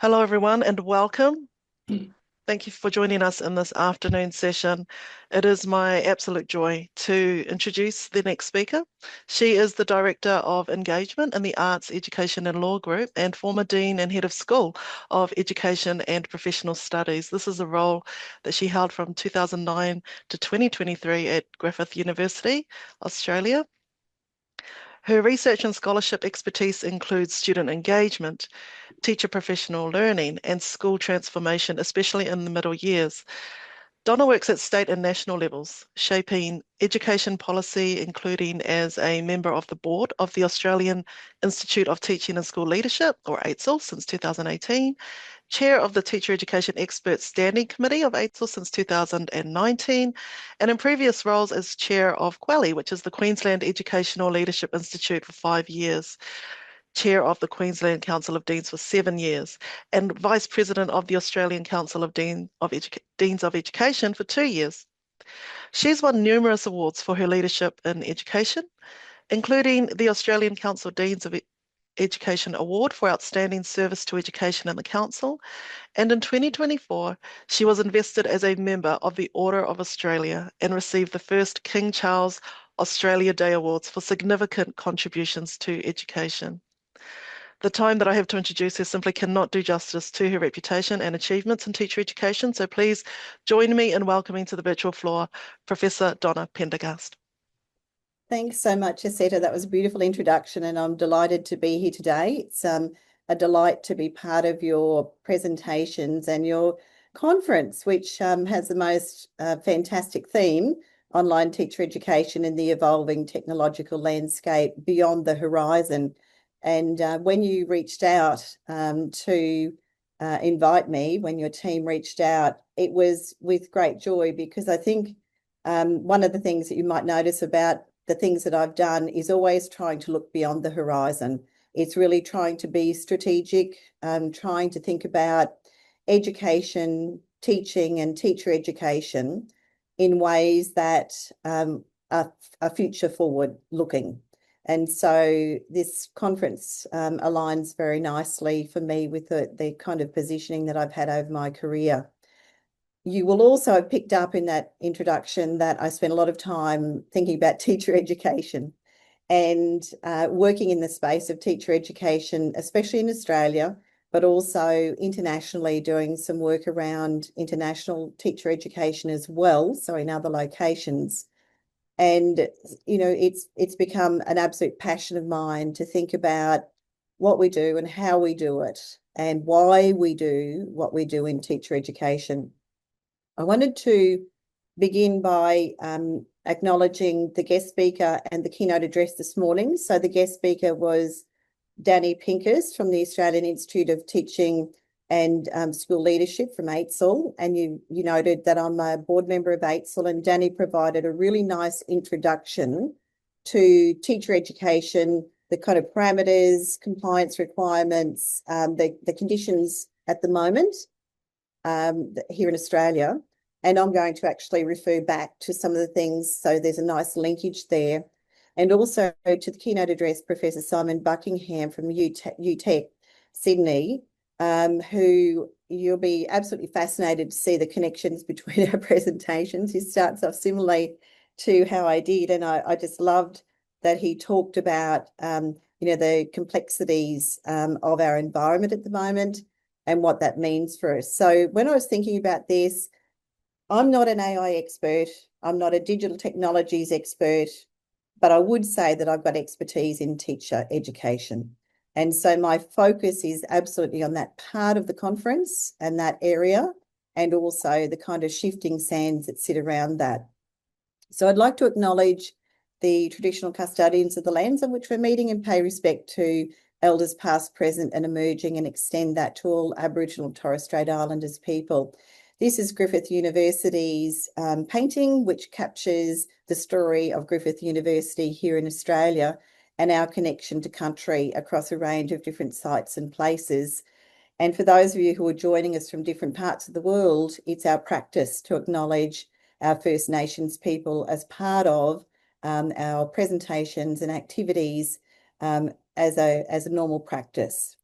Hello, everyone, and welcome. Thank you for joining us in this afternoon session. It is my absolute joy to introduce the next speaker. She is the Director of Engagement in the Arts, Education and Law Group and former Dean and Head of School of Education and Professional Studies. This is a role that she held from 2009 to 2023 at Griffith University, Australia. Her research and scholarship expertise includes student engagement, teacher professional learning, and school transformation, especially in the middle years. Donna works at state and national levels, shaping education policy, including as a member of the board of the Australian Institute of Teaching and School Leadership, or AITSL, since 2018, chair of the Teacher Education Experts Standing Committee of AITSL since 2019, and in previous roles as chair of QELI, which is the Queensland Educational Leadership Institute, for 5 years, chair of the Queensland Council of Deans for 7 years, and vice president of the Australian Council of Deans of Education for 2 years. She's won numerous awards for her leadership in education, including the Australian Council Deans of Education Award for Outstanding Service to Education in the Council, and in 2024, she was invested as a member of the Order of Australia and received the first King Charles Australia Day Awards for significant contributions to education. The time that I have to introduce her simply cannot do justice to her reputation and achievements in teacher education, so please join me in welcoming to the virtual floor Professor Donna Pendergast. Thanks so much, Asetta. That was a beautiful introduction, and I'm delighted to be here today. It's a delight to be part of your presentations and your conference, which has the most fantastic theme, online teacher education in the evolving technological landscape beyond the horizon. And when you reached out to invite me, when your team reached out, it was with great joy, because I think one of the things that you might notice about the things that I've done is always trying to look beyond the horizon. It's really trying to be strategic, trying to think about education, teaching and teacher education in ways that are future forward looking. And so this conference aligns very nicely for me with the kind of positioning that I've had over my career. You will also have picked up in that introduction that I spent a lot of time thinking about teacher education and working in the space of teacher education, especially in Australia, but also internationally, doing some work around international teacher education as well, so in other locations. And, you know, it's become an absolute passion of mine to think about what we do and how we do it and why we do what we do in teacher education. I wanted to begin by acknowledging the guest speaker and the keynote address this morning. So the guest speaker was Danny Pinkus from the Australian Institute of Teaching and School Leadership from AITSL. And you noted that I'm a board member of AITSL, and Danny provided a really nice introduction to teacher education, the kind of parameters, compliance requirements, the conditions at the moment here in Australia. And I'm going to actually refer back to some of the things, so there's a nice linkage there. And also to the keynote address, Professor Simon Buckingham from UTech Sydney, who you'll be absolutely fascinated to see the connections between our presentations. He starts off similarly to how I did, and I just loved that he talked about the complexities of our environment at the moment and what that means for us. So when I was thinking about this, I'm not an AI expert, I'm not a digital technologies expert, but I would say that I've got expertise in teacher education. And so my focus is absolutely on that part of the conference and that area, and also the kind of shifting sands that sit around that. So I'd like to acknowledge the traditional custodians of the lands on which we're meeting and pay respect to elders past, present and emerging, and extend that to all Aboriginal and Torres Strait Islanders people. This is Griffith University's painting, which captures the story of Griffith University here in Australia and our connection to country across a range of different sites and places. And for those of you who are joining us from different parts of the world, it's our practice to acknowledge our First Nations people as part of our presentations and activities as a normal practice.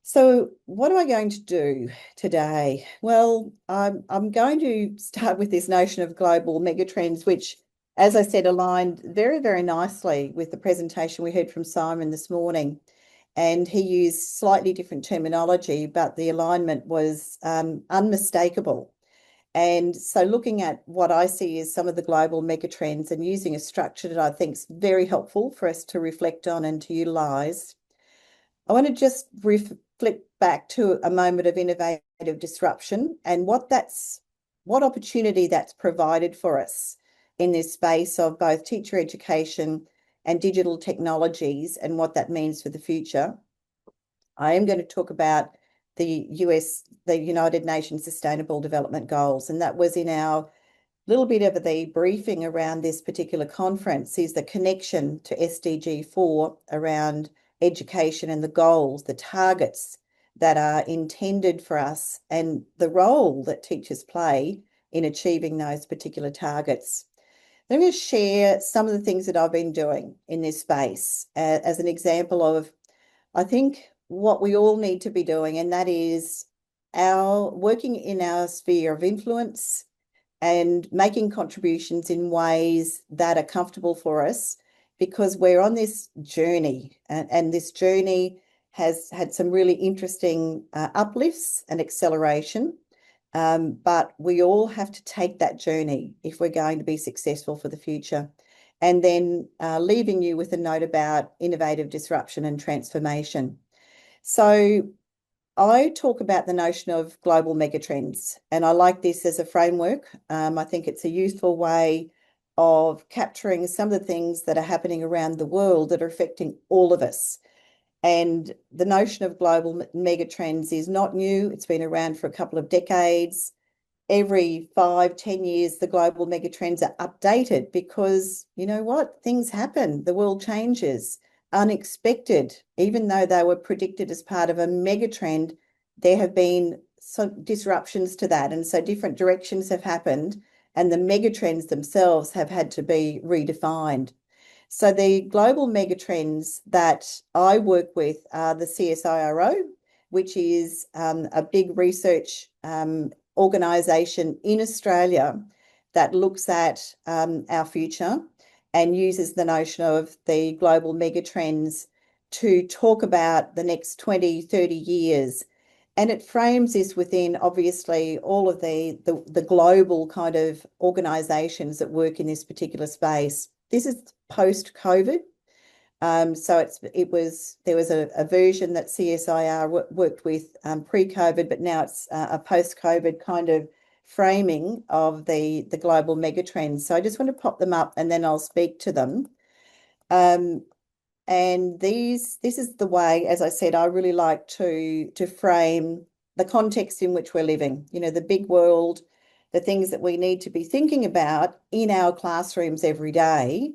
So what am I going to do today? Well, I'm going to start with this notion of global megatrends, which, as I said, aligned very, very nicely with the presentation we heard from Simon this morning. And he used slightly different terminology, but the alignment was unmistakable. And so looking at what I see as some of the global megatrends and using a structure that I think is very helpful for us to reflect on and to utilise. I want to just reflect back to a moment of innovative disruption and what opportunity that's provided for us in this space of both teacher education and digital technologies and what that means for the future. I am going to talk about the United Nations Sustainable Development Goals, and that was in our little bit of the briefing around this particular conference is the connection to SDG 4 around education and the goals, the targets that are intended for us and the role that teachers play in achieving those particular targets. I'm going to share some of the things that I've been doing in this space as an example of, I think, what we all need to be doing, and that is our working in our sphere of influence and making contributions in ways that are comfortable for us because we're on this journey and this journey has had some really interesting uplifts and acceleration. But we all have to take that journey if we're going to be successful for the future. And then leaving you with a note about innovative disruption and transformation. So I talk about the notion of global megatrends, and I like this as a framework. I think it's a useful way of capturing some of the things that are happening around the world that are affecting all of us. And the notion of global megatrends is not new. It's been around for a couple of decades. Every 5, 10 years, the global megatrends are updated because you know what? Things happen. The world changes. Unexpected, even though they were predicted as part of a megatrend, there have been some disruptions to that. And so different directions have happened, and the megatrends themselves have had to be redefined. So the global megatrends that I work with are the CSIRO, which is a big research organisation in Australia that looks at our future and uses the notion of the global megatrends to talk about the next 20, 30 years. And it frames this within, obviously, all of the global kind of organisations that work in this particular space. This is post-COVID. So there was a version that CSIR worked with pre-COVID, but now it's a post-COVID kind of framing of the global megatrends. So I just want to pop them up and then I'll speak to them. And this is the way, as I said, I really like to frame the context in which we're living. You know, the big world, the things that we need to be thinking about in our classrooms every day,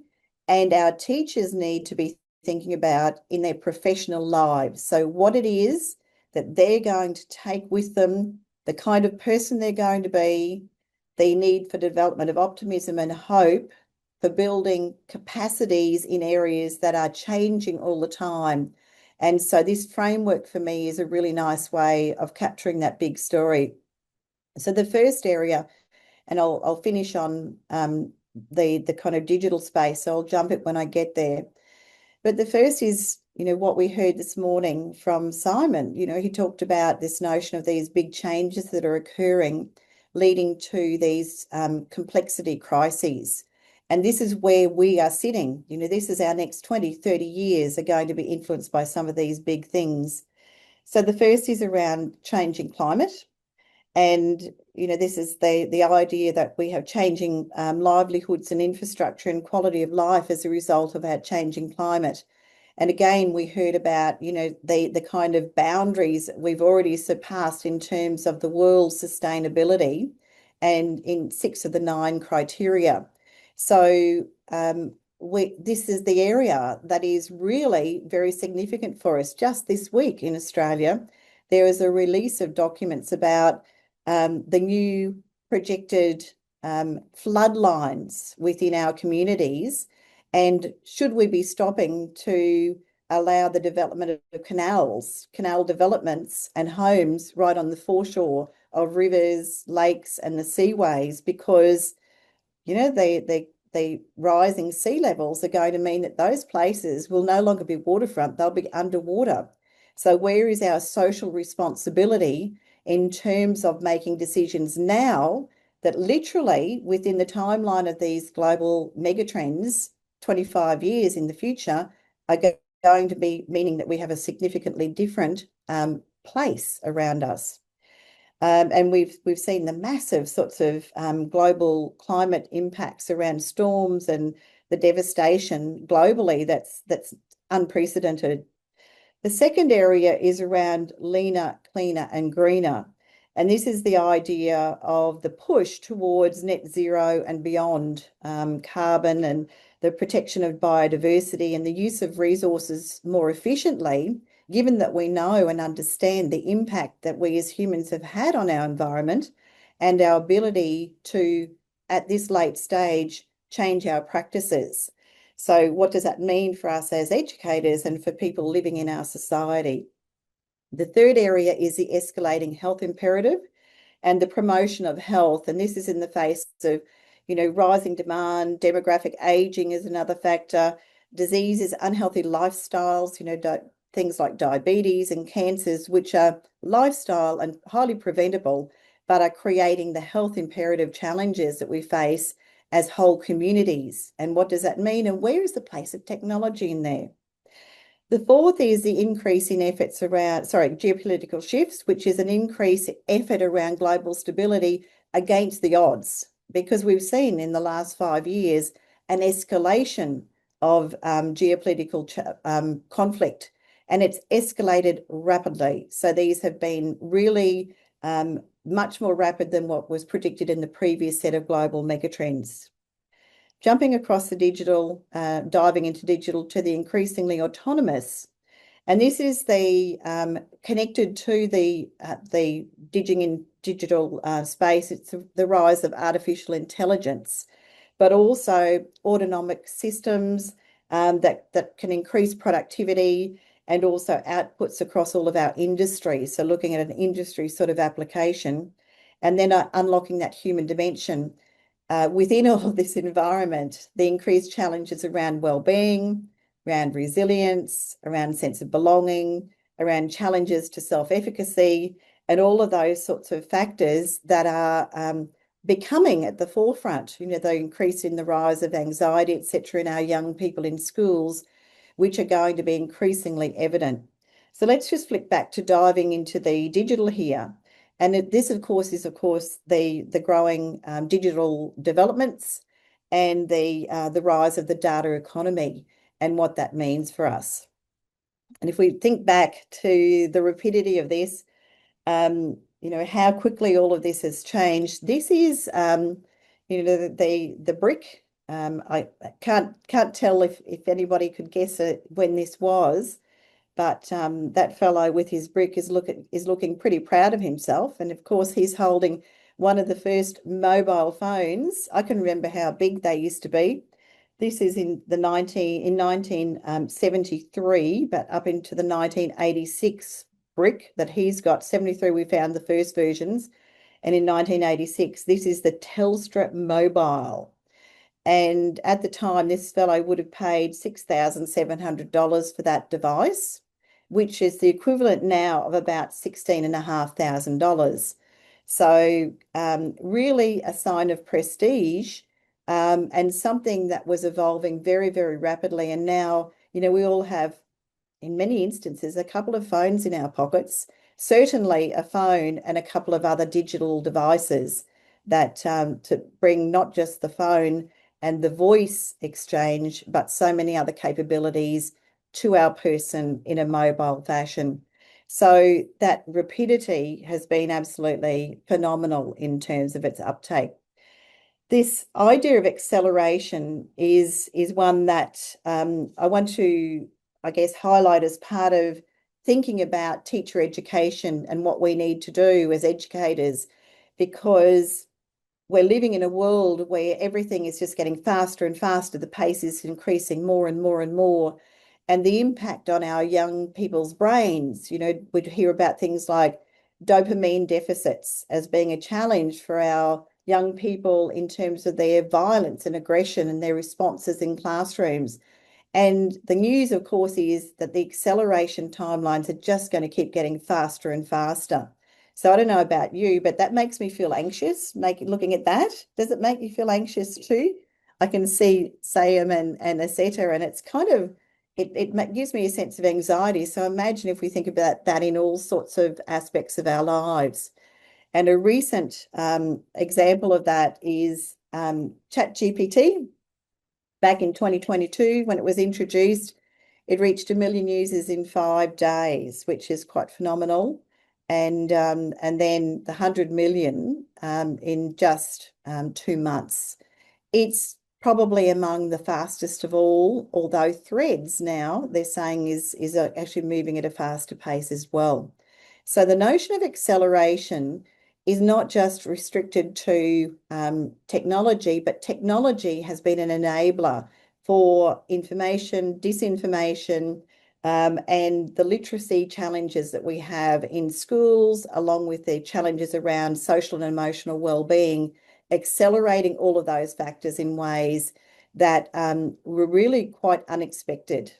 and our teachers need to be thinking about in their professional lives. So what it is that they're going to take with them, the kind of person they're going to be, the need for development of optimism and hope, for building capacities in areas that are changing all the time. And so this framework for me is a really nice way of capturing that big story. So the first area, and I'll finish on the kind of digital space, so I'll jump it when I get there. But the first is, you know, what we heard this morning from Simon. You know, he talked about this notion of these big changes that are occurring, leading to these complexity crises. And this is where we are sitting. You know, this is our next 20, 30 years are going to be influenced by some of these big things. So the first is around changing climate. And, you know, this is the idea that we have changing livelihoods and infrastructure and quality of life as a result of our changing climate. And again, we heard about, you know, the kind of boundaries we've already surpassed in terms of the world's sustainability and in 6 of the 9 criteria. So this is the area that is really very significant for us. Just this week in Australia, there is a release of documents about the new projected flood lines within our communities. And should we be stopping to allow the development of canals, canal developments and homes right on the foreshore of rivers, lakes and the seaways, because the rising sea levels are going to mean that those places will no longer be waterfront, they'll be underwater. So where is our social responsibility in terms of making decisions now that literally within the timeline of these global megatrends, 25 years in the future, are going to be meaning that we have a significantly different place around us. And we've seen the massive sorts of global climate impacts around storms and the devastation globally that's unprecedented. The second area is around leaner, cleaner, and greener. And this is the idea of the push towards net zero and beyond carbon and the protection of biodiversity and the use of resources more efficiently, given that we know and understand the impact that we as humans have had on our environment and our ability to, at this late stage, change our practices. So what does that mean for us as educators and for people living in our society? The third area is the escalating health imperative and the promotion of health. And this is in the face of, rising demand, demographic aging is another factor, diseases, unhealthy lifestyles, things like diabetes and cancers, which are lifestyle and highly preventable, but are creating the health imperative challenges that we face as whole communities. And what does that mean? And where is the place of technology in there? The fourth is the increase in efforts around, geopolitical shifts, which is an increased effort around global stability against the odds, because we've seen in the last 5 years an escalation of geopolitical conflict, and it's escalated rapidly. So these have been really much more rapid than what was predicted in the previous set of global megatrends. Jumping across the digital, diving into digital to the increasingly autonomous. And this is the connected to the digging in digital space. It's the rise of artificial intelligence, but also autonomic systems that can increase productivity and also outputs across all of our industries. So looking at an industry sort of application, and then unlocking that human dimension within all of this environment, the increased challenges around well-being, around resilience, around sense of belonging, around challenges to self-efficacy, and all of those sorts of factors that are becoming at the forefront, the increase in the rise of anxiety, etc., in our young people in schools, which are going to be increasingly evident. So let's just flick back to diving into the digital here. And this, of course, is the growing digital developments and the rise of the data economy and what that means for us. And if we think back to the rapidity of this, how quickly all of this has changed. This is, the brick. I can't tell if anybody could guess it when this was, but that fellow with his brick is looking pretty proud of himself. And of course, he's holding one of the first mobile phones. I can remember how big they used to be. This is in 1973, but up into the 1986 brick that he's got. 73, we found the first versions. And in 1986, this is the Telstra Mobile. And at the time, this fellow would have paid $6,700 for that device, which is the equivalent now of about $16,500. So really a sign of prestige and something that was evolving very, very rapidly. And now, we all have, in many instances, a couple of phones in our pockets, certainly a phone and a couple of other digital devices that to bring not just the phone and the voice exchange, but so many other capabilities to our person in a mobile fashion. So that rapidity has been absolutely phenomenal in terms of its uptake. This idea of acceleration is one that I want to, I guess, highlight as part of thinking about teacher education and what we need to do as educators, because we're living in a world where everything is just getting faster and faster. The pace is increasing more and more and more. and the impact on our young people's brains. We'd hear about things like dopamine deficits as being a challenge for our young people in terms of their violence and aggression and their responses in classrooms. And the news, of course, is that the acceleration timelines are just going to keep getting faster and faster. So I don't know about you, but that makes me feel anxious, looking at that. Does it make you feel anxious too? I can see Sam and Aseta, and it's kind of, it gives me a sense of anxiety. So imagine if we think about that in all sorts of aspects of our lives. And a recent example of that is ChatGPT. Back in 2022, when it was introduced, it reached 1 million users in 5 days, which is quite phenomenal. And then the 100 million in just 2 months. It's probably among the fastest of all, although Threads now they're saying is actually moving at a faster pace as well. So the notion of acceleration is not just restricted to technology, but technology has been an enabler for information, disinformation, and the literacy challenges that we have in schools, along with the challenges around social and emotional well-being, accelerating all of those factors in ways that were really quite unexpected.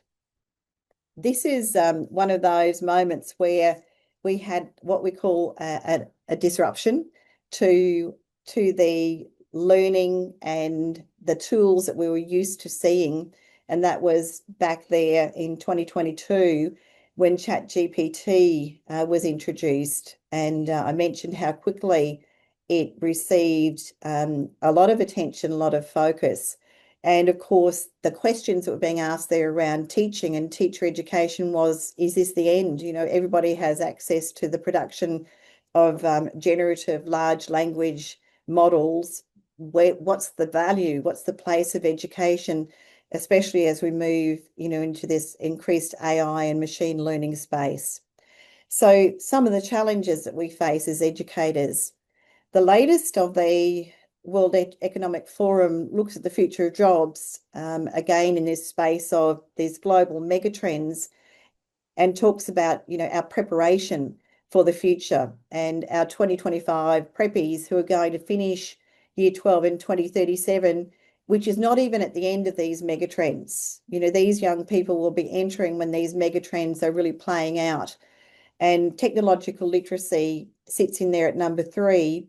This is one of those moments where we had what we call a disruption to the learning and the tools that we were used to seeing. And that was back there in 2022 when ChatGPT was introduced. And I mentioned how quickly it received a lot of attention, a lot of focus. And of course, the questions that were being asked there around teaching and teacher education was, is this the end? Everybody has access to the production of generative large language models. What's the value? What's the place of education, especially as we move, into this increased AI and machine learning space? So some of the challenges that we face as educators. The latest of the World Economic Forum looks at the future of jobs, again in this space of these global megatrends, and talks about, our preparation for the future and our 2025 preppies who are going to finish year 12 in 2037, which is not even at the end of these megatrends. These young people will be entering when these megatrends are really playing out. And technological literacy sits in there at number 3.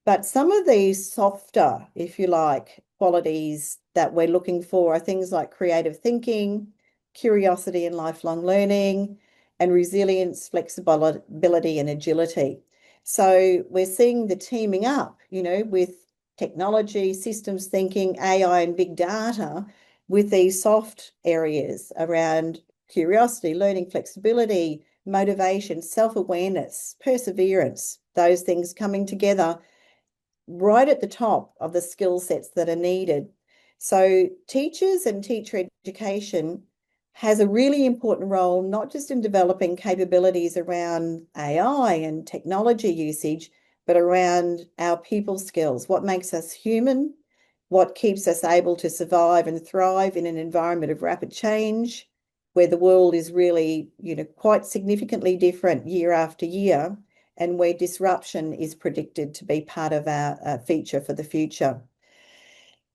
But some of these softer, if you like, qualities that we're looking for are things like creative thinking, curiosity and lifelong learning, and resilience, flexibility, and agility. So we're seeing the teaming up, with technology, systems thinking, AI, and big data with these soft areas around curiosity, learning, flexibility, motivation, self-awareness, perseverance, those things coming together right at the top of the skill sets that are needed. So teachers and teacher education has a really important role, not just in developing capabilities around AI and technology usage, but around our people skills, what makes us human, what keeps us able to survive and thrive in an environment of rapid change, where the world is really, quite significantly different year after year, and where disruption is predicted to be part of our feature for the future.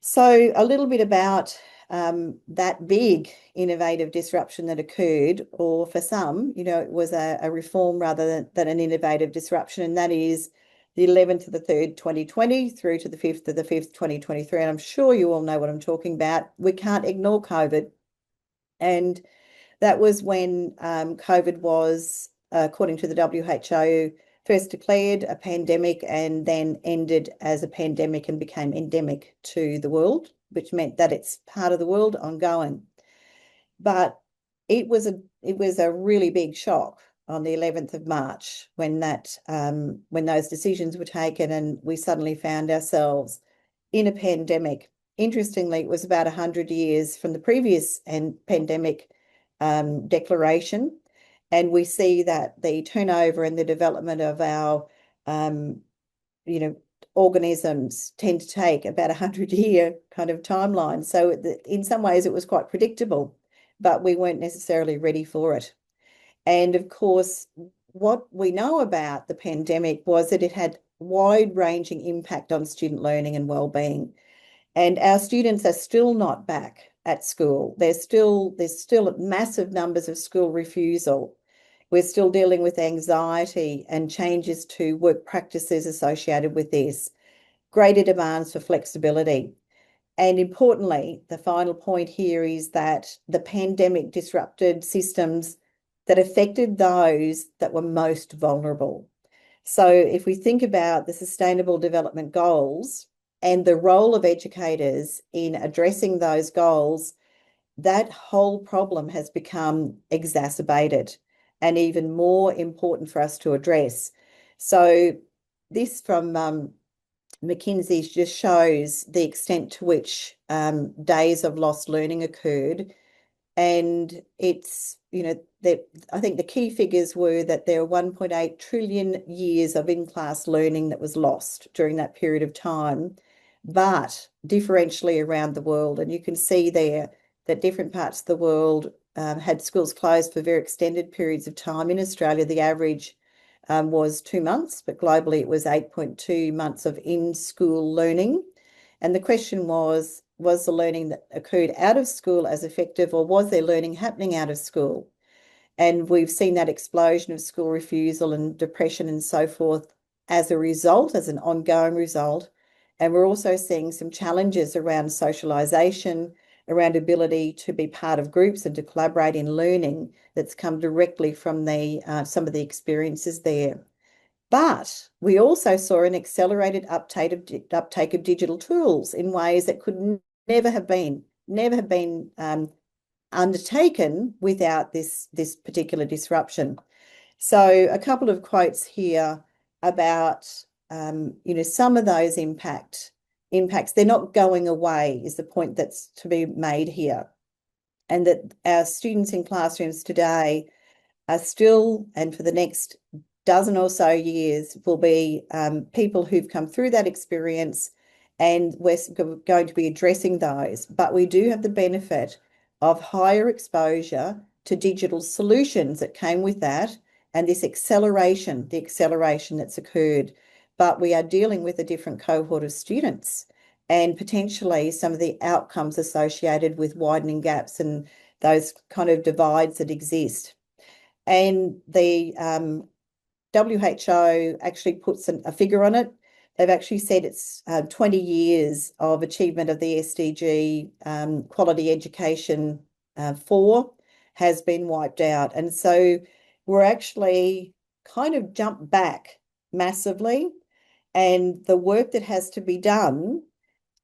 So a little bit about that big innovative disruption that occurred, or for some, it was a reform rather than an innovative disruption, and that is the 11th of the 3rd, 2020 through to the 5th of the 5th, 2023. And I'm sure you all know what I'm talking about. We can't ignore COVID. And that was when COVID was, according to the WHO, first declared a pandemic and then ended as a pandemic and became endemic to the world, which meant that it's part of the world ongoing. But it was a really big shock on the 11th of March when those decisions were taken and we suddenly found ourselves in a pandemic. Interestingly, it was about 100 years from the previous pandemic declaration. And we see that the turnover and the development of our, organisms tend to take about 100-year kind of timeline. So in some ways, it was quite predictable. but we weren't necessarily ready for it. And of course, what we know about the pandemic was that it had wide-ranging impact on student learning and well-being. And our students are still not back at school. There's still massive numbers of school refusal. We're still dealing with anxiety and changes to work practices associated with this, greater demands for flexibility. And importantly, the final point here is that the pandemic disrupted systems that affected those that were most vulnerable. So if we think about the Sustainable Development Goals and the role of educators in addressing those goals, that whole problem has become exacerbated and even more important for us to address. So this from McKinsey just shows the extent to which days of lost learning occurred. And it's, I think the key figures were that there were 1.8 trillion years of in-class learning that was lost during that period of time, but differentially around the world. And you can see there that different parts of the world had schools closed for very extended periods of time. In Australia, the average was 2 months, but globally it was 8.2 months of in-school learning. And the question was the learning that occurred out of school as effective, or was there learning happening out of school? And we've seen that explosion of school refusal and depression and so forth as a result, as an ongoing result. And we're also seeing some challenges around socialisation, around ability to be part of groups and to collaborate in learning that's come directly from some of the experiences there. But we also saw an accelerated uptake of digital tools in ways that could never have been undertaken without this particular disruption. So a couple of quotes here about some of those impacts. They're not going away is the point that's to be made here, and that our students in classrooms today are still, and for the next dozen or so years, will be people who've come through that experience, and we're going to be addressing those. But we do have the benefit of higher exposure to digital solutions that came with that, and this acceleration, the acceleration that's occurred. But we are dealing with a different cohort of students and potentially some of the outcomes associated with widening gaps and those kind of divides that exist. And the WHO actually puts a figure on it. They've actually said it's 20 years of achievement of the SDG quality education 4 has been wiped out. And so we're actually kind of jumped back massively. And the work that has to be done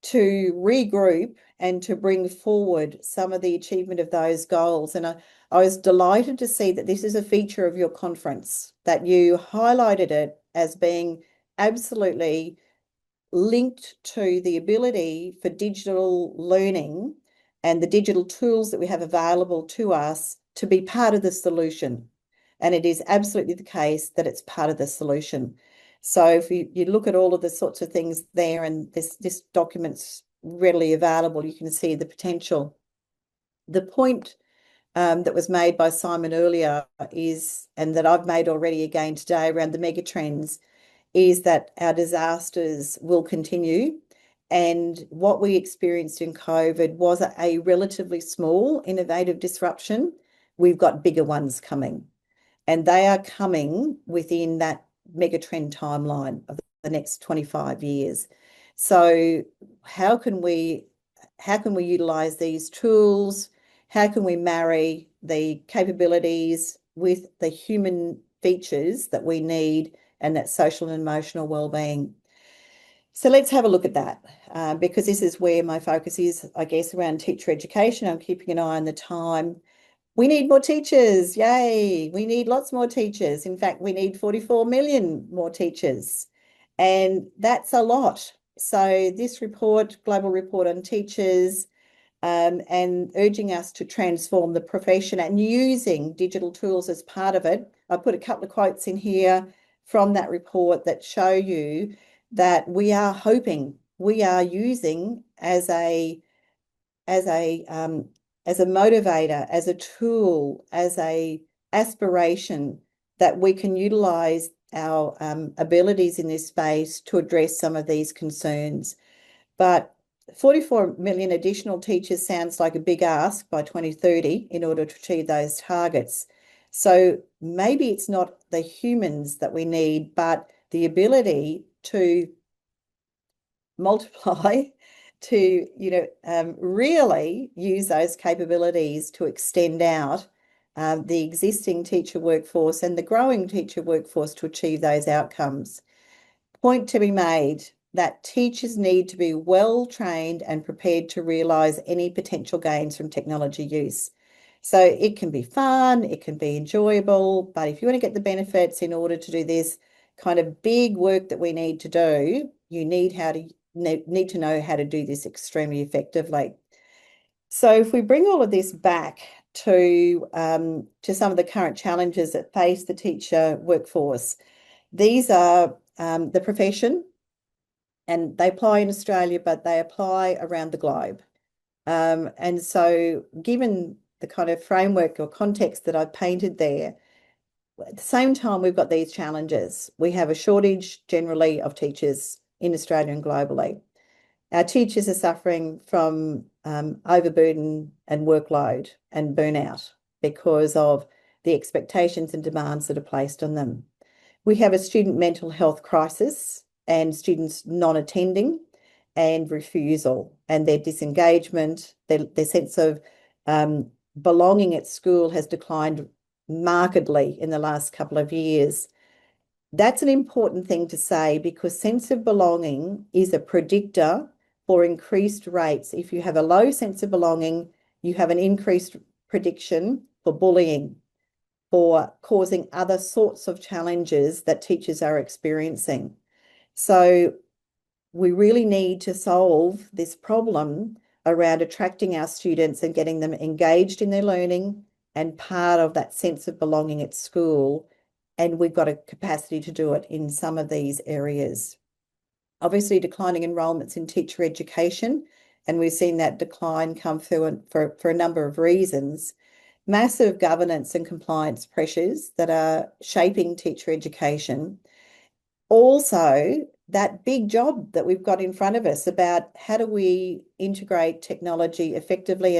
to regroup and to bring forward some of the achievement of those goals. And I was delighted to see that this is a feature of your conference, that you highlighted it as being absolutely linked to the ability for digital learning and the digital tools that we have available to us to be part of the solution. And it is absolutely the case that it's part of the solution. So if you look at all of the sorts of things there, and this document's readily available, you can see the potential. The point that was made by Simon earlier is, and that I've made already again today around the megatrends, is that our disasters will continue. And what we experienced in COVID was a relatively small innovative disruption. We've got bigger ones coming, and they are coming within that megatrend timeline of the next 25 years. So how can we utilize these tools? How can we marry the capabilities with the human features that we need and that social and emotional well-being? So let's have a look at that, because this is where my focus is, I guess, around teacher education. I'm keeping an eye on the time. We need more teachers. Yay. We need lots more teachers. In fact, we need 44 million more teachers. And that's a lot. So this report, Global Report on Teachers, and urging us to transform the profession and using digital tools as part of it. I put a couple of quotes in here from that report that show you that we are using as a as a motivator, as a tool, as a aspiration that we can utilize our abilities in this space to address some of these concerns. But 44 million additional teachers sounds like a big ask by 2030 in order to achieve those targets. So maybe it's not the humans that we need, but the ability to multiply, to really use those capabilities to extend out the existing teacher workforce and the growing teacher workforce to achieve those outcomes. Point to be made that teachers need to be well trained and prepared to realise any potential gains from technology use. So it can be fun, it can be enjoyable, but if you want to get the benefits in order to do this kind of big work that we need to do, you need to know how to do this extremely effectively. So if we bring all of this back to some of the current challenges that face the teacher workforce, these are the profession, and they apply in Australia, but they apply around the globe. And so given the kind of framework or context that I've painted there, at the same time, we've got these challenges. We have a shortage generally of teachers in Australia and globally. Our teachers are suffering from overburden and workload and burnout because of the expectations and demands that are placed on them. We have a student mental health crisis and students non-attending and refusal, and their disengagement, their sense of belonging at school has declined markedly in the last couple of years. That's an important thing to say because sense of belonging is a predictor for increased rates. If you have a low sense of belonging, you have an increased prediction for bullying, for causing other sorts of challenges that teachers are experiencing. So we really need to solve this problem around attracting our students and getting them engaged in their learning and part of that sense of belonging at school. And we've got a capacity to do it in some of these areas. Obviously, declining enrolments in teacher education, and we've seen that decline come through for a number of reasons. Massive governance and compliance pressures that are shaping teacher education. Also, that big job that we've got in front of us about how do we integrate technology effectively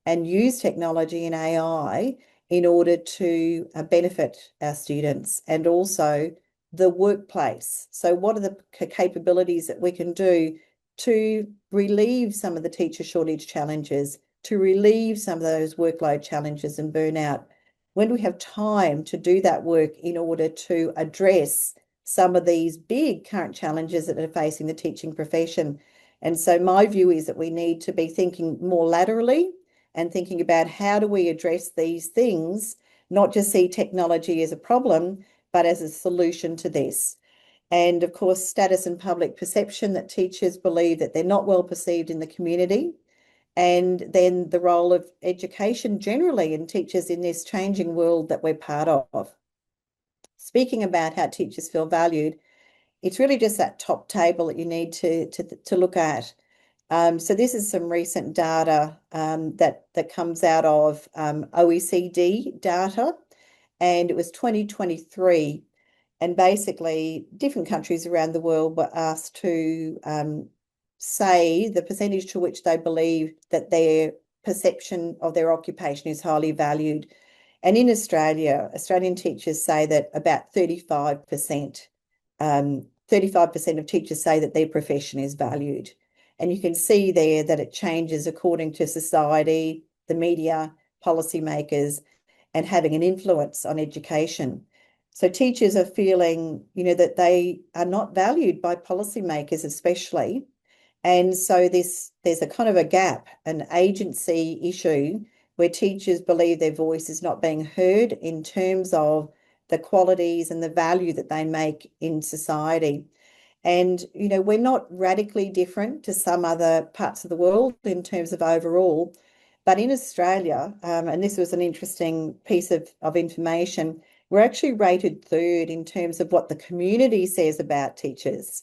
and use technology and AI in order to benefit our students, and also the workplace. So what are the capabilities that we can do to relieve some of the teacher shortage challenges, to relieve some of those workload challenges and burnout? When do we have time to do that work in order to address some of these big current challenges that are facing the teaching profession? And so my view is that we need to be thinking more laterally and thinking about how do we address these things, not just see technology as a problem, but as a solution to this. And of course, status and public perception, that teachers believe that they're not well perceived in the community. And then the role of education generally and teachers in this changing world that we're part of. Speaking about how teachers feel valued, it's really just that top table that you need to look at. So this is some recent data that comes out of OECD data, and it was 2023. And basically, different countries around the world were asked to say the percentage to which they believe that their perception of their occupation is highly valued. And in Australia, Australian teachers say that about 35%, 35% of teachers say that their profession is valued. And you can see there that it changes according to society, the media, policymakers, and having an influence on education. So teachers are feeling, that they are not valued by policymakers especially. And so there's a kind of a gap, an agency issue where teachers believe their voice is not being heard in terms of the qualities and the value that they make in society. And, we're not radically different to some other parts of the world in terms of overall, but in Australia, and this was an interesting piece of information, we're actually rated third in terms of what the community says about teachers.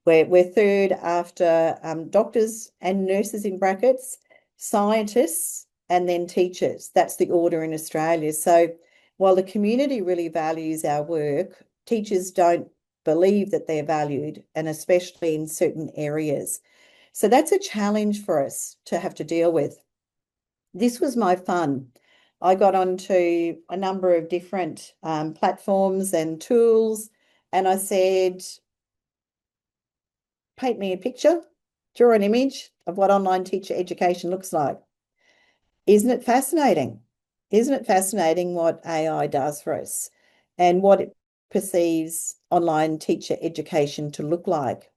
We're third after doctors and nurses in brackets, scientists, and then teachers. That's the order in Australia. So while the community really values our work, teachers don't believe that they're valued, and especially in certain areas. So that's a challenge for us to have to deal with. This was my fun. I got onto a number of different platforms and tools, and I said, paint me a picture, draw an image of what online teacher education looks like. Isn't it fascinating? Isn't it fascinating what AI does for us and what it perceives online teacher education to look like?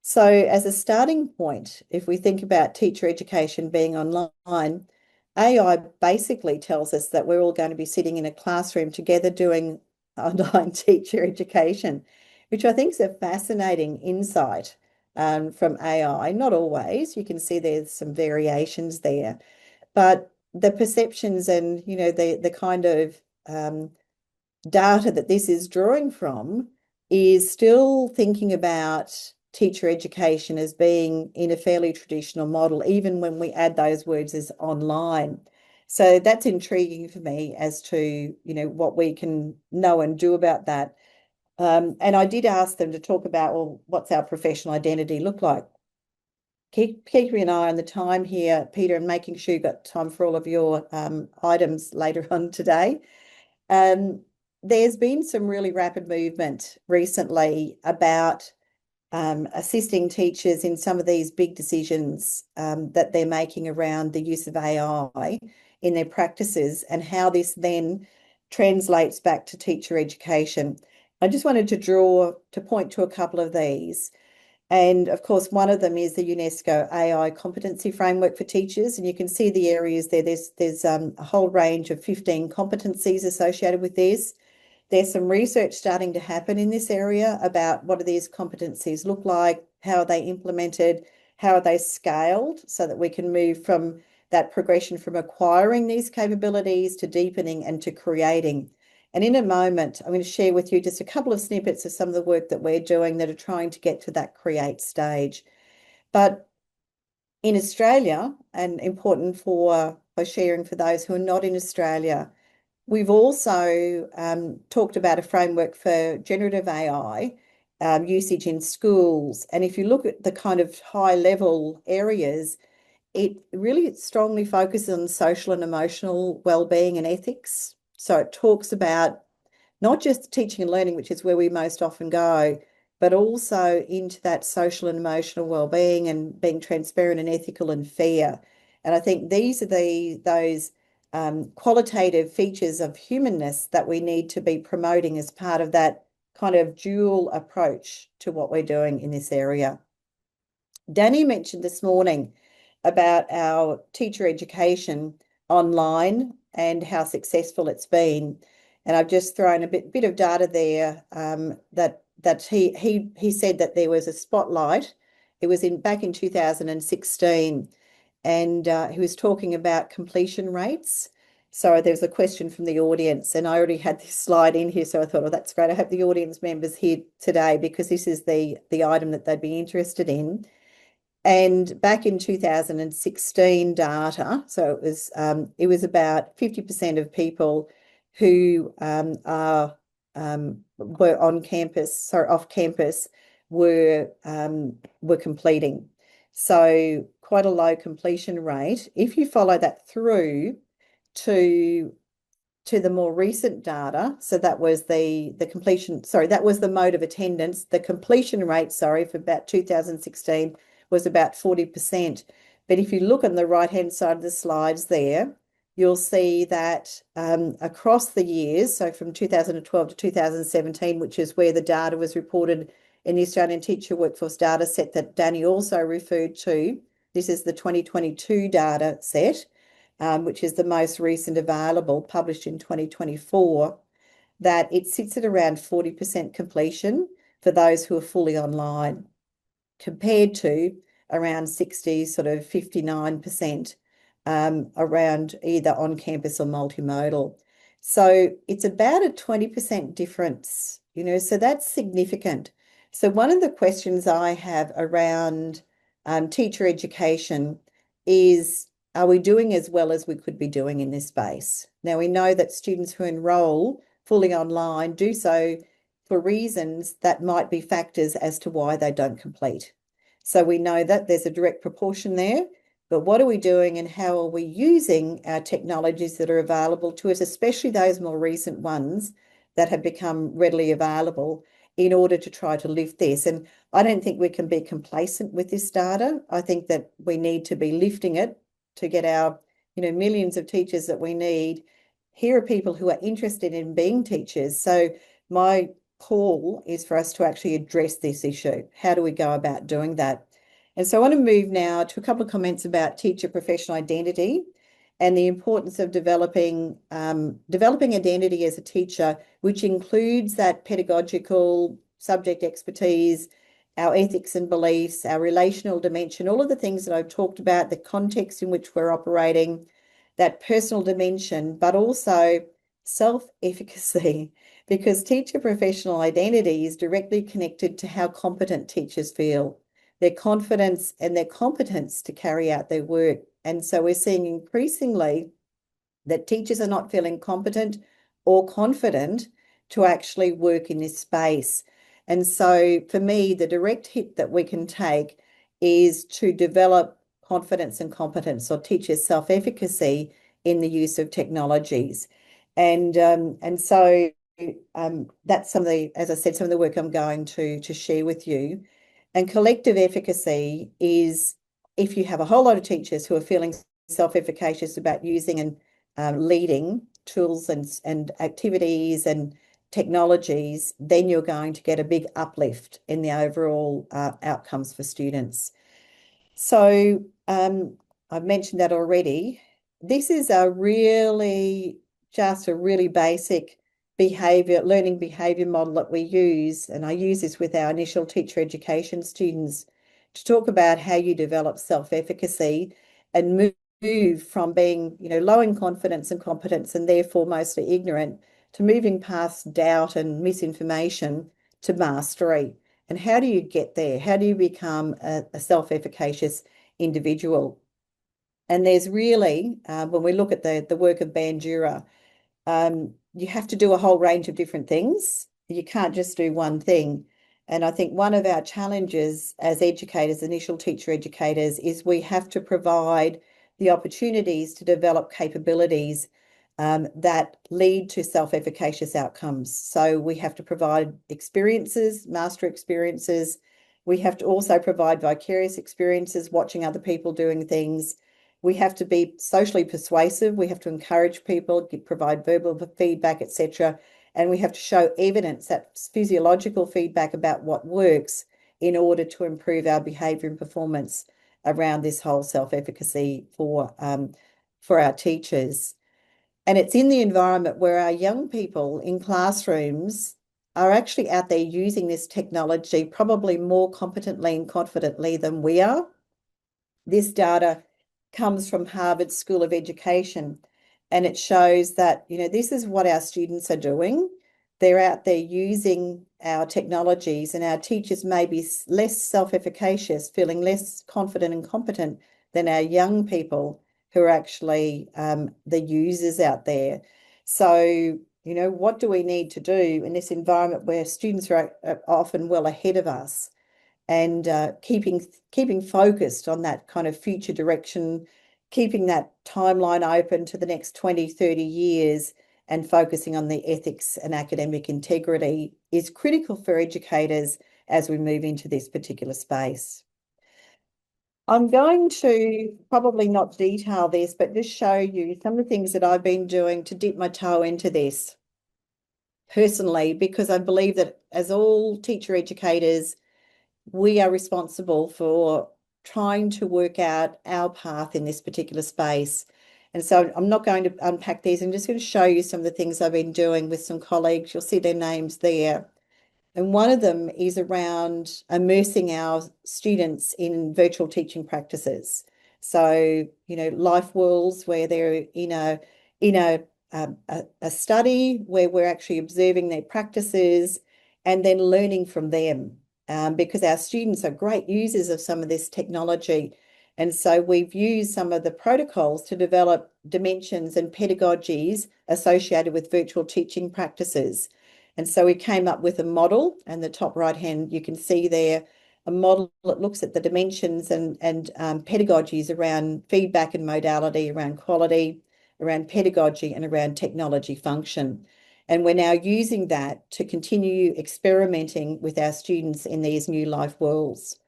So, as a starting point, if we think about teacher education being online, AI basically tells us that we're all going to be sitting in a classroom together doing online teacher education, which I think is a fascinating insight from AI. Not always, you can see there's some variations there, but the perceptions and the kind of data that this is drawing from is still thinking about teacher education as being in a fairly traditional model, even when we add those words as online. So that's intriguing for me as to what we can know and do about that. And I did ask them to talk about, well, what's our professional identity look like? Keeping an eye on the time here, Peter, and making sure you've got time for all of your items later on today. There's been some really rapid movement recently about assisting teachers in some of these big decisions that they're making around the use of AI in their practices and how this then translates back to teacher education. I just wanted to point to a couple of these. And of course, one of them is the UNESCO AI competency framework for teachers. And you can see the areas there. There's a whole range of 15 competencies associated with this. There's some research starting to happen in this area about what do these competencies look like, how are they implemented, how are they scaled, so that we can move from that progression from acquiring these capabilities to deepening and to creating. And in a moment, I'm going to share with you just a couple of snippets of some of the work that we're doing that are trying to get to that create stage. But in Australia, and important for sharing for those who are not in Australia, we've also talked about a framework for generative AI usage in schools. And if you look at the kind of high level areas, it really strongly focuses on social and emotional well-being and ethics. So it talks about not just teaching and learning, which is where we most often go, but also into that social and emotional well-being and being transparent and ethical and fair. And I think these are those qualitative features of humanness that we need to be promoting as part of that kind of dual approach to what we're doing in this area. Danny mentioned this morning about our teacher education online and how successful it's been. And I've just thrown a bit of data there that he said that there was a spotlight. It was back in 2016, and he was talking about completion rates. So there was a question from the audience, and I already had this slide in here, so I thought, oh, that's great. I have the audience members here today because this is the item that they'd be interested in. And back in 2016 data, so it was about 50% of people who were on campus, sorry, off campus, were completing. So quite a low completion rate. If you follow that through to the more recent data, so that was the completion, sorry, that was the mode of attendance. The completion rate, sorry, for about 2016 was about 40%. But if you look on the right-hand side of the slides there, you'll see that across the years, so from 2012 to 2017, which is where the data was reported in the Australian Teacher Workforce data set that Danny also referred to. This is the 2022 data set, which is the most recent available, published in 2024, that it sits at around 40% completion for those who are fully online, compared to around 60, sort of 59% around either on campus or multimodal. So it's about a 20% difference, so that's significant. So one of the questions I have around teacher education is are we doing as well as we could be doing in this space? Now, we know that students who enroll fully online do so for reasons that might be factors as to why they don't complete. So we know that there's a direct proportion there, but what are we doing and how are we using our technologies that are available to us, especially those more recent ones that have become readily available, in order to try to lift this? And I don't think we can be complacent with this data. I think that we need to be lifting it to get our, millions of teachers that we need. Here are people who are interested in being teachers. So my call is for us to actually address this issue. How do we go about doing that? And so I want to move now to a couple of comments about teacher professional identity and the importance of developing identity as a teacher, which includes that pedagogical subject expertise, our ethics and beliefs, our relational dimension, all of the things that I've talked about, the context in which we're operating, that personal dimension, but also self-efficacy, because teacher professional identity is directly connected to how competent teachers feel, their confidence and their competence to carry out their work. And so we're seeing increasingly that teachers are not feeling competent or confident to actually work in this space. And so for me, the direct hit that we can take is to develop confidence and competence, or teachers' self-efficacy in the use of technologies. And so that's some of the, as I said, some of the work I'm going to share with you. And collective efficacy is if you have a whole lot of teachers who are feeling self-efficacious about using and leading tools and activities and technologies, then you're going to get a big uplift in the overall outcomes for students. So I've mentioned that already. This is just a really basic learning behavior model that we use. And I use this with our initial teacher education students to talk about how you develop self-efficacy and move from being, low in confidence and competence and therefore mostly ignorant, to moving past doubt and misinformation to mastery. And how do you get there? How do you become a self-efficacious individual? And there's really, when we look at the work of Bandura, you have to do a whole range of different things. You can't just do one thing. And I think one of our challenges as educators, initial teacher educators, is we have to provide the opportunities to develop capabilities that lead to self-efficacious outcomes. So we have to provide experiences, master experiences. We have to also provide vicarious experiences, watching other people doing things. We have to be socially persuasive. We have to encourage people, provide verbal feedback, etc. And we have to show evidence, that physiological feedback about what works, in order to improve our behaviour and performance around this whole self-efficacy for our teachers. And it's in the environment where our young people in classrooms are actually out there using this technology probably more competently and confidently than we are. This data comes from Harvard School of Education, and it shows that, this is what our students are doing. They're out there using our technologies, and our teachers may be less self-efficacious, feeling less confident and competent than our young people who are actually the users out there. So, what do we need to do in this environment where students are often well ahead of us? And keeping focused on that kind of future direction, keeping that timeline open to the next 20, 30 years, and focusing on the ethics and academic integrity is critical for educators as we move into this particular space. I'm going to probably not detail this, but just show you some of the things that I've been doing to dip my toe into this personally, because I believe that as all teacher educators, we are responsible for trying to work out our path in this particular space. And so I'm not going to unpack these. I'm just going to show you some of the things I've been doing with some colleagues. You'll see their names there. And one of them is around immersing our students in virtual teaching practices. So, life worlds where they're in a study where we're actually observing their practices and then learning from them. Because our students are great users of some of this technology. And so we've used some of the protocols to develop dimensions and pedagogies associated with virtual teaching practices. And so we came up with a model, and the top right hand, you can see there a model that looks at the dimensions and pedagogies around feedback and modality, around quality, around pedagogy, and around technology function. And we're now using that to continue experimenting with our students in these new life worlds.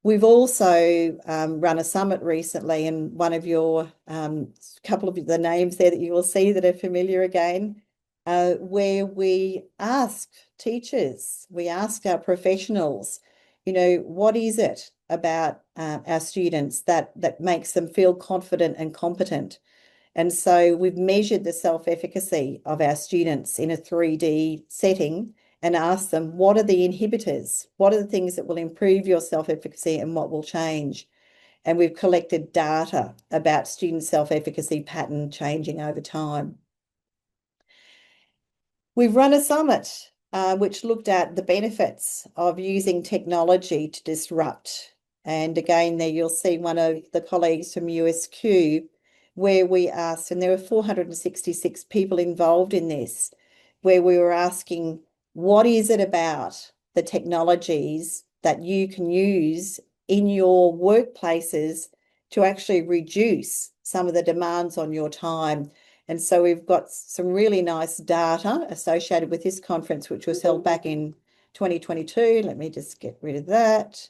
We've also run a summit recently, and one of your couple of the names there that you will see that are familiar again, where we asked teachers, we asked our professionals, what is it about our students that makes them feel confident and competent? And so we've measured the self-efficacy of our students in a 3D setting and asked them, what are the inhibitors? What are the things that will improve your self-efficacy and what will change? And we've collected data about student self-efficacy pattern changing over time. We've run a summit which looked at the benefits of using technology to disrupt. And again, there you'll see one of the colleagues from USQ where we asked, and there were 466 people involved in this, where we were asking, what is it about the technologies that you can use in your workplaces to actually reduce some of the demands on your time? And so we've got some really nice data associated with this conference, which was held back in 2022. Let me just get rid of that.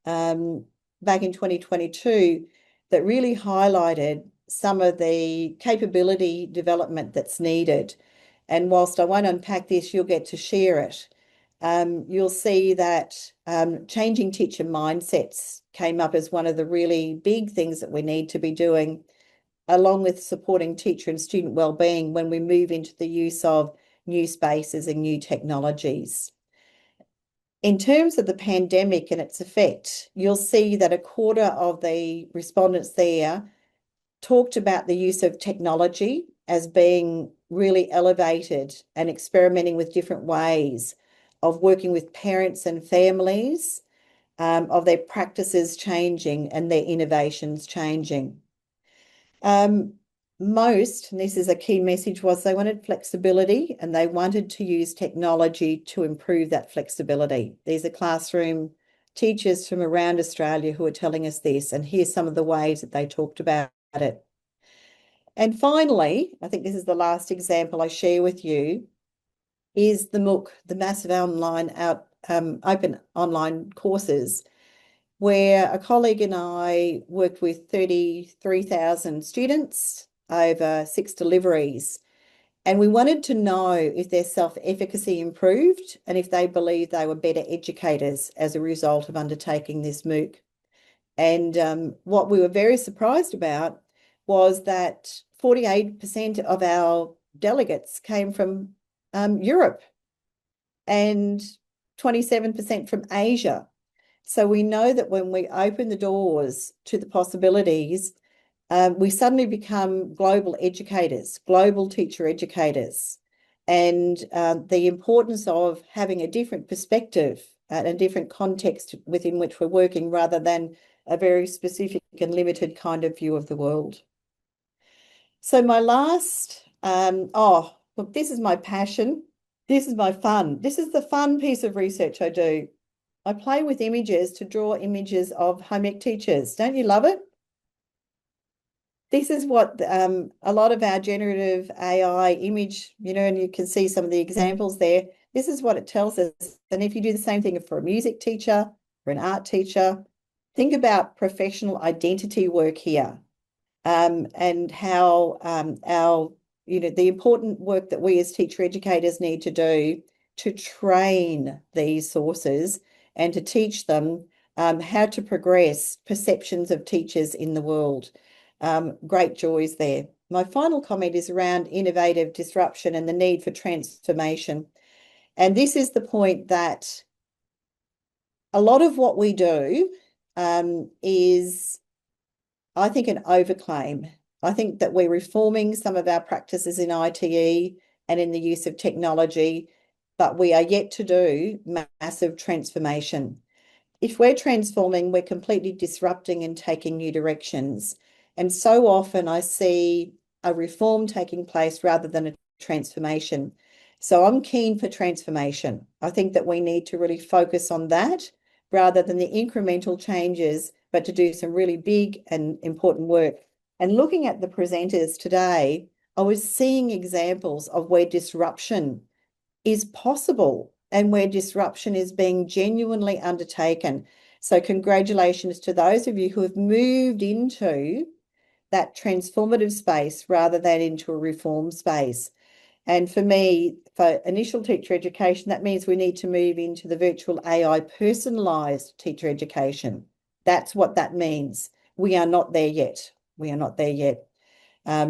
Back in 2022, that really highlighted some of the capability development that's needed. And whilst I won't unpack this, you'll get to share it. You'll see that changing teacher mindsets came up as one of the really big things that we need to be doing, along with supporting teacher and student wellbeing when we move into the use of new spaces and new technologies. In terms of the pandemic and its effect, you'll see that a quarter of the respondents there talked about the use of technology as being really elevated and experimenting with different ways of working with parents and families, of their practices changing and their innovations changing. Most, and this is a key message, was they wanted flexibility and they wanted to use technology to improve that flexibility. These are classroom teachers from around Australia who are telling us this, and here's some of the ways that they talked about it. And finally, I think this is the last example I share with you, is the MOOC, the massive open online courses, where a colleague and I worked with 33,000 students over 6 deliveries. And we wanted to know if their self-efficacy improved and if they believed they were better educators as a result of undertaking this MOOC. And what we were very surprised about was that 48% of our delegates came from Europe and 27% from Asia. So we know that when we open the doors to the possibilities, we suddenly become global educators, global teacher educators. And the importance of having a different perspective and a different context within which we're working rather than a very specific and limited kind of view of the world. So my last, look, this is my passion. This is my fun. This is the fun piece of research I do. I play with images to draw images of home ec teachers. Don't you love it? This is what a lot of our generative AI image, and you can see some of the examples there. This is what it tells us. And if you do the same thing for a music teacher or an art teacher, think about professional identity work here, and how the important work that we as teacher educators need to do to train these sources and to teach them how to progress perceptions of teachers in the world. Great joys there. My final comment is around innovative disruption and the need for transformation. And this is the point that a lot of what we do is, I think, an overclaim. I think that we're reforming some of our practices in ITE and in the use of technology, but we are yet to do massive transformation. if we're transforming, we're completely disrupting and taking new directions. And so often I see a reform taking place rather than a transformation. So I'm keen for transformation. I think that we need to really focus on that rather than the incremental changes, but to do some really big and important work. And looking at the presenters today, I was seeing examples of where disruption is possible and where disruption is being genuinely undertaken. So congratulations to those of you who have moved into that transformative space rather than into a reform space. And for me, for initial teacher education, that means we need to move into the virtual AI personalized teacher education. That's what that means. We are not there yet. We are not there yet.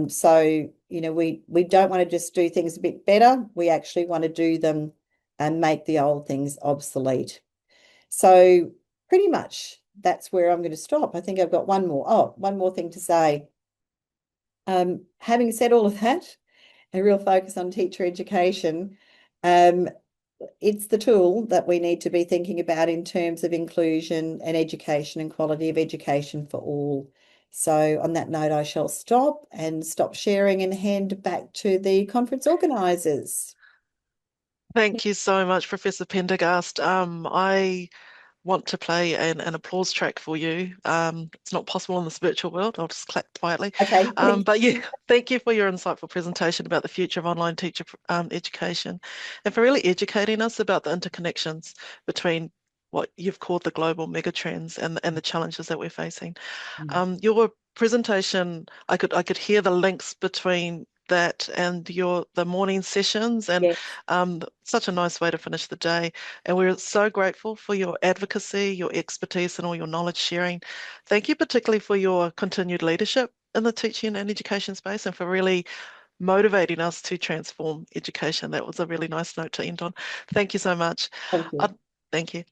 So, you know, we don't want to just do things a bit better. We actually want to do them and make the old things obsolete. So pretty much that's where I'm going to stop. I think I've got one more thing to say. Having said all of that, a real focus on teacher education, it's the tool that we need to be thinking about in terms of inclusion and education and quality of education for all. So on that note, I shall stop sharing and hand back to the conference organisers. Thank you so much, Professor Pendergast. I want to play an applause track for you. It's not possible in this virtual world. I'll just clap quietly. Okay, thanks. But yeah, thank you for your insightful presentation about the future of online teacher education and for really educating us about the interconnections between what you've called the global megatrends and the challenges that we're facing. Your presentation, I could hear the links between that and the morning sessions, and Yes, such a nice way to finish the day. And we're so grateful for your advocacy, your expertise, and all your knowledge sharing. Thank you particularly for your continued leadership in the teaching and education space and for really motivating us to transform education. That was a really nice note to end on. Thank you so much. thank you. Thank you.